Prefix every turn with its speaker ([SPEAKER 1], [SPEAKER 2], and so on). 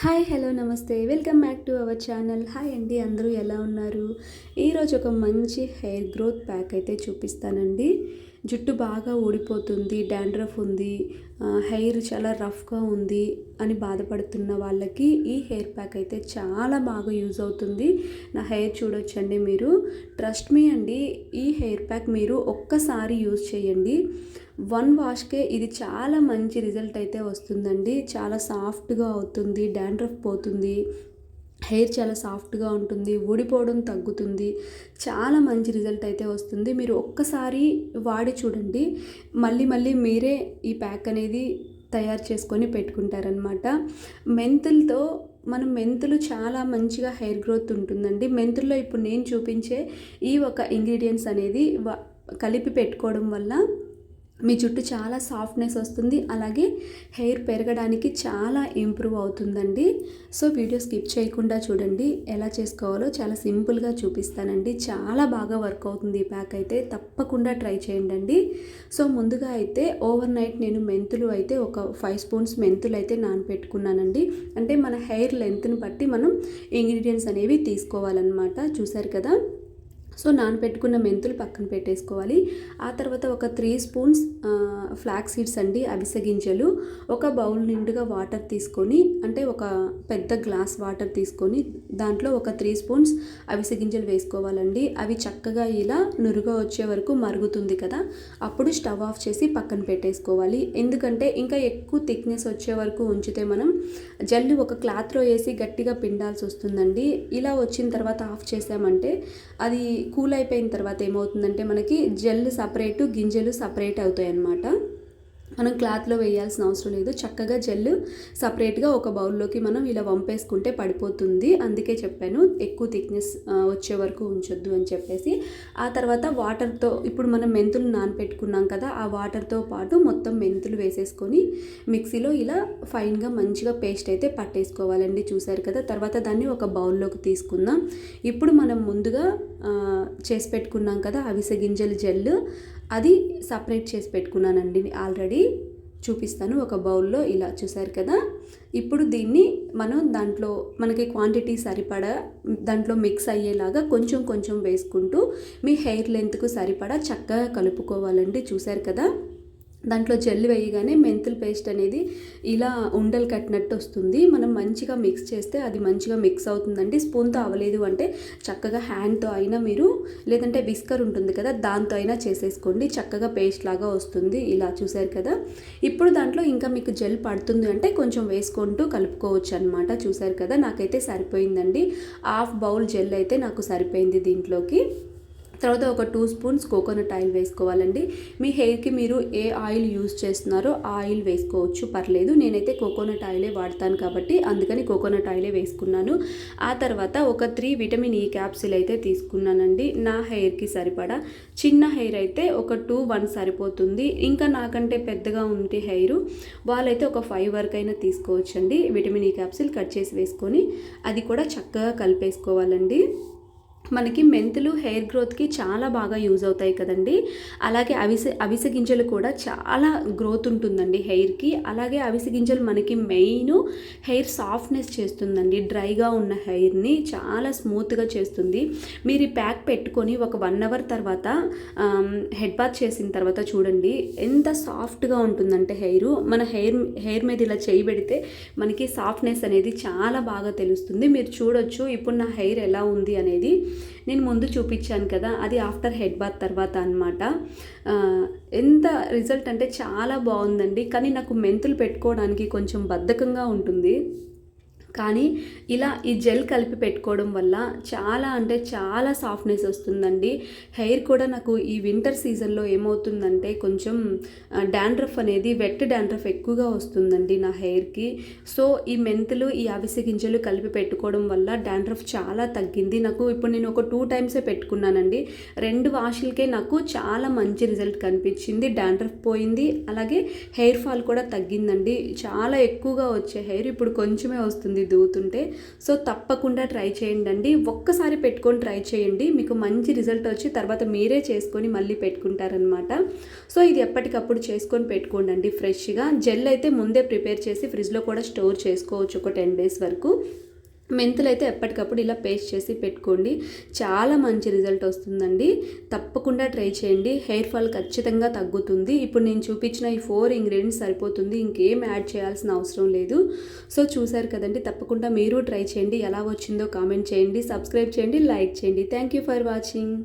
[SPEAKER 1] Hi hello నమస్తే welcome back to our channel. Hi అండి, అందరూ ఎలా ఉన్నారు? ఈరోజు ఒక మంచి హెయిర్ గ్రోత్ ప్యాక్ అయితే చూపిస్తానండి. జుట్టు బాగా ఊడిపోతుంది, డాండ్రఫ్ ఉంది, హెయిర్ చాలా రఫ్గా ఉంది అని బాధపడుతున్న వాళ్ళకి ఈ హెయిర్ ప్యాక్ అయితే చాలా బాగా యూజ్ అవుతుంది. నా హెయిర్ చూడొచ్చండి మీరు. ట్రస్ట్ మీ అండి, ఈ హెయిర్ ప్యాక్ మీరు ఒక్కసారి యూజ్ చేయండి. 1 వాష్కే ఇది చాలా మంచి రిజల్ట్ అయితే వస్తుందండి. చాలా సాఫ్ట్గా అవుతుంది, డాండ్రఫ్ పోతుంది, హెయిర్ చాలా సాఫ్ట్గా ఉంటుంది, ఊడిపోవడం తగ్గుతుంది. చాలా మంచి రిజల్ట్ అయితే వస్తుంది. మీరు ఒక్కసారి వాడి చూడండి, మళ్ళీ మళ్ళీ మీరే ఈ ప్యాక్ అనేది తయారు చేసుకొని పెట్టుకుంటారనమాట. మెంతులతో మెంతులు చాలా మంచిగా హెయిర్ గ్రోత్ ఉంటుందండి. మెంతుల్లో ఇప్పుడు నేను చూపించే ఈ ఒక ఇంగ్రీడియంట్స్ అనేది కలిపి పెట్టుకోవడం వల్ల మీ జుట్టు చాలా సాఫ్ట్నెస్ వస్తుంది, అలాగే హెయిర్ పెరగడానికి చాలా ఇంప్రూవ్ అవుతుందండి. సో వీడియో స్కిప్ చేయకుండా చూడండి, ఎలా చేసుకోవాలో చాలా సింపుల్గా చూపిస్తానండి. చాలా బాగా వర్క్ అవుతుంది ఈ ప్యాక్ అయితే, తప్పకుండా ట్రై చేయండి. సో ముందుగా అయితే ఓవర్ నైట్ నేను మెంతులు అయితే ఒక 5 స్పూన్స్ మెంతులు అయితే నానబెట్టుకున్నానండి. అంటే మన హెయిర్ లెంత్ని బట్టి మనం ఇంగ్రీడియంట్స్ అనేవి తీసుకోవాలన్నమాట. చూసారు కదా. సో నానబెట్టుకున్న మెంతులు పక్కన పెట్టేసుకోవాలి. ఆ తర్వాత ఒక 3 స్పూన్స్ ఫ్లాక్స్ సీడ్స్ అండి, అవిసె గింజలు. ఒక బౌల్ నిండుగా వాటర్ తీసుకొని, అంటే ఒక పెద్ద గ్లాస్ వాటర్ తీసుకొని దాంట్లో ఒక 3 స్పూన్స్ అవిసె గింజలు వేసుకోవాలండి. అవి చక్కగా ఇలా నురుగా వచ్చే వరకు మరుగుతుంది కదా, అప్పుడు స్టవ్ ఆఫ్ చేసి పక్కన పెట్టేసుకోవాలి. ఎందుకంటే ఇంకా ఎక్కువ థిక్నెస్ వచ్చే వరకు ఉంచితే మనం జల్లు ఒక క్లాత్లో వేసి గట్టిగా పిండాల్సి వస్తుందండి. ఇలా వచ్చిన తర్వాత ఆఫ్ చేసామంటే అది కూల్ అయిపోయిన తర్వాత ఏమవుతుందంటే మనకి జెల్ సపరేటు, గింజలు సపరేట్ అవుతాయి అన్నమాట. మనం క్లాత్లో వేయాల్సిన అవసరం లేదు. చక్కగా జెల్ సపరేట్గా ఒక బౌల్లోకి మనం ఇలా వంపేసుకుంటే పడిపోతుంది. అందుకే చెప్పాను ఎక్కువ థిక్నెస్ వచ్చే వరకు ఉంచొద్దు అని చెప్పేసి. ఆ తర్వాత వాటర్తో ఇప్పుడు మనం మెంతులు నానపెట్టుకున్నాం కదా, ఆ వాటర్తో పాటు మొత్తం మెంతులు వేసేసుకొని మిక్సీలో ఇలా ఫైన్గా మంచిగా పేస్ట్ అయితే పట్టేసుకోవాలండి. చూసారు కదా. తర్వాత దాన్ని ఒక బౌల్లోకి తీసుకుందాం. ఇప్పుడు మనం ముందుగా చేసి పెట్టుకున్నాం కదా అవిసె గింజల జెల్, అది సపరేట్ చేసి పెట్టుకున్నానండి ఆల్రెడీ. చూపిస్తాను ఒక బౌల్లో. ఇలా చూసారు కదా. ఇప్పుడు దీన్ని మనం దాంట్లో మనకి క్వాంటిటీ సరిపడా దాంట్లో మిక్స్ అయ్యేలాగా కొంచెం కొంచెం వేసుకుంటూ మీ హెయిర్ లెంత్కు సరిపడా చక్కగా కలుపుకోవాలండి. చూసారు కదా. దాంట్లో జెల్ వేయగానే మెంతుల పేస్ట్ అనేది ఇలా ఉండలు కట్టినట్టు వస్తుంది. మనం మంచిగా మిక్స్ చేస్తే అది మంచిగా మిక్స్ అవుతుందండి. స్పూన్తో అవ్వలేదు అంటే చక్కగా హ్యాండ్తో అయినా మీరు, లేదంటే విస్కర్ ఉంటుంది కదా దాంతో అయినా చేసేసుకోండి. చక్కగా పేస్ట్ లాగా వస్తుంది. ఇలా చూసారు కదా. ఇప్పుడు దాంట్లో ఇంకా మీకు జెల్ పడుతుంది అంటే కొంచెం వేసుకుంటూ కలుపుకోవచ్చు అనమాట. చూసారు కదా. నాకైతే సరిపోయిందండి. హాఫ్ బౌల్ జెల్ అయితే నాకు సరిపోయింది దీంట్లోకి. తర్వాత ఒక 2 స్పూన్స్ కోకోనట్ ఆయిల్ వేసుకోవాలండి. మీ హెయిర్కి మీరు ఏ ఆయిల్ యూజ్ చేస్తున్నారో ఆ ఆయిల్ వేసుకోవచ్చు, పర్లేదు. నేనైతే కోకోనట్ ఆయిలే వాడతాను కాబట్టి అందుకని కోకోనట్ ఆయిలే వేసుకున్నాను. ఆ తర్వాత ఒక 3 విటమిన్ ఈ క్యాప్సిల్ అయితే తీసుకున్నానండి. నా హెయిర్కి సరిపడా. చిన్న హెయిర్ అయితే ఒక 2-1 సరిపోతుంది. ఇంకా నాకంటే పెద్దగా ఉంటే హెయిర్ వాళ్ళైతే ఒక 5 వరకు అయినా తీసుకోవచ్చండి. విటమిన్ ఈ క్యాప్సిల్ కట్ చేసి వేసుకొని అది కూడా చక్కగా కలిపేసుకోవాలండి. మనకి మెంతులు హెయిర్ గ్రోత్కి చాలా బాగా యూజ్ అవుతాయి కదండి. అలాగే అవిసె గింజలు కూడా చాలా గ్రోత్ ఉంటుందండి హెయిర్కి. అలాగే అవిసె గింజలు మనకి మెయిన్ హెయిర్ సాఫ్ట్నెస్ చేస్తుందండి. డ్రైగా ఉన్న హెయిర్ని చాలా స్మూత్గా చేస్తుంది. మీరు ఈ ప్యాక్ పెట్టుకొని ఒక 1 అవర్ తర్వాత హెడ్ బాత్ చేసిన తర్వాత చూడండి ఎంత సాఫ్ట్గా ఉంటుందంటే మన హెయిర్ మీద ఇలా చేయి పెడితే మనకి సాఫ్ట్నెస్ అనేది చాలా బాగా తెలుస్తుంది. మీరు చూడొచ్చు ఇప్పుడు నా హెయిర్ ఎలా ఉంది అనేది. నేను ముందు చూపించాను కదా, అది ఆఫ్టర్ హెడ్ బాత్ తర్వాత అనమాట. ఎంత రిజల్ట్ అంటే చాలా బాగుందండి. కానీ నాకు మెంతులు పెట్టుకోవడానికి కొంచెం బద్ధకంగా ఉంటుంది. కానీ ఇలా ఈ జెల్ కలిపి పెట్టుకోవడం వల్ల చాలా అంటే చాలా సాఫ్ట్నెస్ వస్తుందండి. హెయిర్ కూడా నాకు ఈ వింటర్ సీజన్లో ఏమవుతుందంటే కొంచెం డాండ్రఫ్ అనేది, వెట్ డాండ్రఫ్ ఎక్కువగా వస్తుందండి నా హెయిర్కి. సో ఈ మెంతులు, ఈ అవిసె గింజలు కలిపి పెట్టుకోవడం వల్ల డాండ్రఫ్ చాలా తగ్గింది నాకు. ఇప్పుడు నేను ఒక 2 టైమ్సే పెట్టుకున్నానండి. 2 వాషులకే నాకు చాలా మంచి రిజల్ట్ కనిపించింది. డాండ్రఫ్ పోయింది, అలాగే హెయిర్ ఫాల్ కూడా తగ్గిందండి. చాలా ఎక్కువగా వచ్చే హెయిర్ ఇప్పుడు కొంచెమే వస్తుంది. ఉంది దూతుంటే. సో తప్పకుండా ట్రై చేయండి. ఒక్కసారి పెట్టుకొని ట్రై చేయండి, మీకు మంచి రిజల్ట్ వచ్చి తర్వాత మీరే చేసుకొని మళ్ళీ పెట్టుకుంటారనమాట. సో ఇది ఎప్పటికప్పుడు చేసుకొని పెట్టుకోండి ఫ్రెష్గా. జెల్ అయితే ముందే ప్రిపేర్ చేసి ఫ్రిడ్జ్లో కూడా స్టోర్ చేసుకోవచ్చు ఒక 10 days వరకు. మెంతులు అయితే ఎప్పటికప్పుడు ఇలా పేస్ట్ చేసి పెట్టుకోండి, చాలా మంచి రిజల్ట్ వస్తుందండి. తప్పకుండా ట్రై చేయండి, హెయిర్ ఫాల్ ఖచ్చితంగా తగ్గుతుంది. ఇప్పుడు నేను చూపించిన ఈ 4 ఇంగ్రీడియంట్స్ సరిపోతుంది, ఇంకేం యాడ్ చేయాల్సిన అవసరం లేదు. సో చూసారు కదండి, తప్పకుండా మీరు ట్రై చేయండి. ఎలా వచ్చిందో కామెంట్ చేయండి, సబ్స్క్రైబ్ చేయండి, లైక్ చేయండి. Thank you for watching.